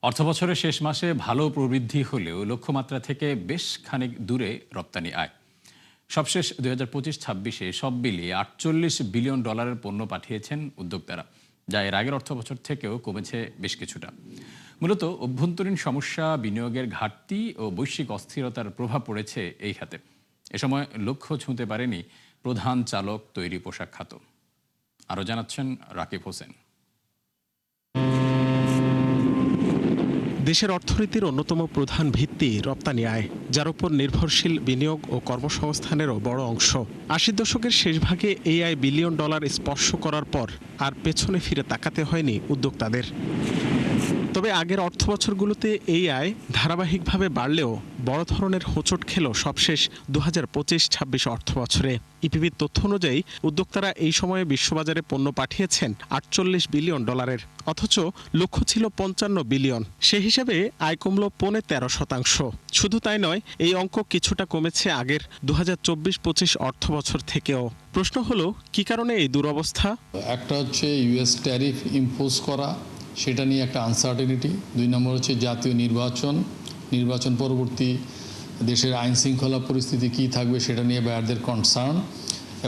অর্থবছরের শেষ মাসে ভালো প্রবৃদ্ধি হলেও লক্ষ্যমাত্রা থেকে বেশ খানিক দূরে রপ্তানি আয়। সবশেষ 2025-26-এ সব মিলিয়ে $48 বিলিয়ন পণ্য পাঠিয়েছেন উদ্যোক্তারা, যা এর আগের অর্থবছর থেকেও কমেছে বেশ কিছুটা। মূলত অভ্যন্তরীণ সমস্যা, বিনিয়োগের ঘাটতি ও বৈশ্বিক অস্থিরতার প্রভাব পড়েছে এই খাতে। এ সময় লক্ষ্য ছুঁতে পারেনি প্রধান চালক তৈরি পোশাক খাত। আরও জানাচ্ছেন রাকিব হোসেন। দেশের অর্থনীতির অন্যতম প্রধান ভিত্তি রপ্তানি আয়, যার উপর নির্ভরশীল বিনিয়োগ ও কর্মসংস্থানেরও বড় অংশ। 80 দশকের শেষ ভাগে এই আয় $1 বিলিয়ন স্পর্শ করার পর আর পেছনে ফিরে তাকাতে হয়নি উদ্যোক্তাদের। তবে আগের অর্থবছরগুলোতে এই আয় ধারাবাহিকভাবে বাড়লেও বড় ধরনের হোঁচট খেল সবশেষ 2025-26 অর্থবছরে। ইপিবির তথ্য অনুযায়ী উদ্যোক্তারা এই সময়ে বিশ্ববাজারে পণ্য পাঠিয়েছেন $48 বিলিয়ন, অথচ লক্ষ্য ছিল $55 বিলিয়ন। সে হিসাবে আয় কমল 13%। শুধু তাই নয়, এই অঙ্ক কিছুটা কমেছে আগের 2024-25 অর্থবছর থেকেও। প্রশ্ন হলো, কি কারণে এই দুরবস্থা? একটা হচ্ছে ইউএস ট্যারিফ ইম্পোজ করা, সেটা নিয়ে একটা আনসার্টেনিটি। 2 নম্বর হচ্ছে জাতীয় নির্বাচন পরবর্তী দেশের আইন শৃঙ্খলা পরিস্থিতি কী থাকবে সেটা নিয়ে বায়ারদের কনসার্ন,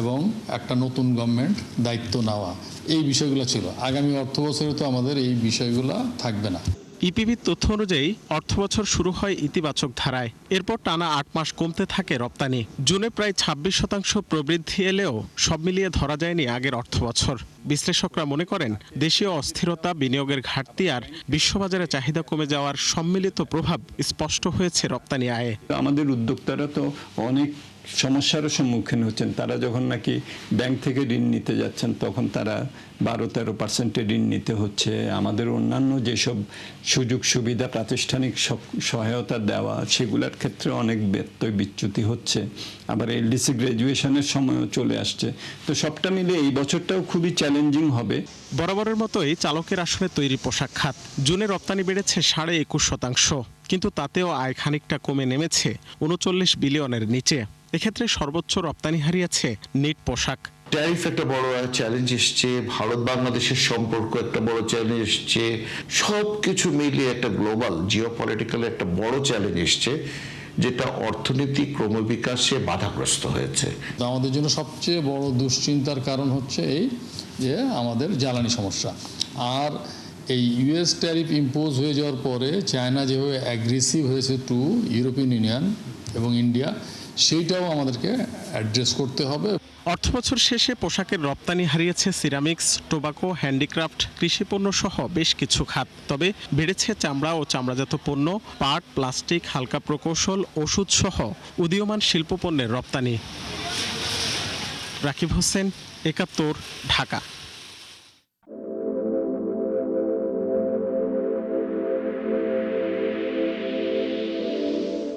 এবং একটা নতুন গভর্নমেন্ট দায়িত্ব নেওয়া। এই বিষয়গুলো ছিল। আগামী অর্থবছরে তো আমাদের এই বিষয়গুলো থাকবে না। ইপিবির তথ্য অনুযায়ী অর্থবছর শুরু হয় ইতিবাচক ধারায়, এরপর টানা 8 মাস কমতে থাকে রপ্তানি। জুনে প্রায় 26% প্রবৃদ্ধি এলেও সব মিলিয়ে ধরা যায়নি আগের অর্থবছর। বিশ্লেষকরা মনে করেন, দেশীয় অস্থিরতা, বিনিয়োগের ঘাটতি আর বিশ্ববাজারে চাহিদা কমে যাওয়ার সম্মিলিত প্রভাব স্পষ্ট হয়েছে রপ্তানি আয়ে। আমাদের উদ্যোক্তারা তো অনেক সমস্যারও সম্মুখীন হচ্ছেন। তারা যখন নাকি ব্যাংক থেকে ঋণ নিতে যাচ্ছেন, তখন তারা 12-13% ঋণ নিতে হচ্ছে। আমাদের অন্যান্য যেসব সুযোগ সুবিধা, প্রাতিষ্ঠানিক সহায়তা দেওয়া, সেগুলোর ক্ষেত্রে অনেক ব্যত্যয় বিচ্যুতি হচ্ছে। আবার এলডিসি গ্র্যাজুয়েশনের সময়ও চলে আসছে। তো সবটা মিলে এই বছরটাও খুবই চ্যালেঞ্জিং হবে। বরাবরের মতোই চালকের আসনে তৈরি পোশাক খাত। জুনে রপ্তানি বেড়েছে 21.5%, কিন্তু তাতেও আয় খানিকটা কমে নেমেছে $39 বিলিয়নের নিচে। এক্ষেত্রে সর্বোচ্চ রপ্তানি হারিয়েছে নিট পোশাক। ট্যারিফ একটা বড় চ্যালেঞ্জ এসছে, ভারত বাংলাদেশের সম্পর্ক একটা বড় চ্যালেঞ্জ এসছে, সবকিছু মিলিয়ে একটা গ্লোবাল জিওপলিটিক্যাল একটা বড় চ্যালেঞ্জ এসছে, যেটা অর্থনৈতিক ক্রমবিকাশে বাধাগ্রস্ত হয়েছে। আমাদের জন্য সবচেয়ে বড় দুশ্চিন্তার কারণ হচ্ছে এই যে আমাদের জ্বালানি সমস্যা। আর এই ইউএস ট্যারিফ ইম্পোজ হয়ে যাওয়ার পরে চায়না যেভাবে অ্যাগ্রেসিভ হয়েছে টু ইউরোপিয়ান ইউনিয়ন এবং ইন্ডিয়া, সেইটাও আমাদেরকে অ্যাড্রেস করতে হবে। অর্থবছর শেষে পোশাকের রপ্তানি হারিয়েছে সিরামিক্স, টোবাকো, হ্যান্ডিক্রাফট, কৃষিপণ্য সহ বেশ কিছু খাত। তবে বেড়েছে চামড়া ও চামড়াজাত পণ্য, পাট, প্লাস্টিক, হালকা প্রকৌশল, ওষুধ সহ উদীয়মান শিল্পপণ্যের রপ্তানি। রাকিব হোসেন, 71, ঢাকা।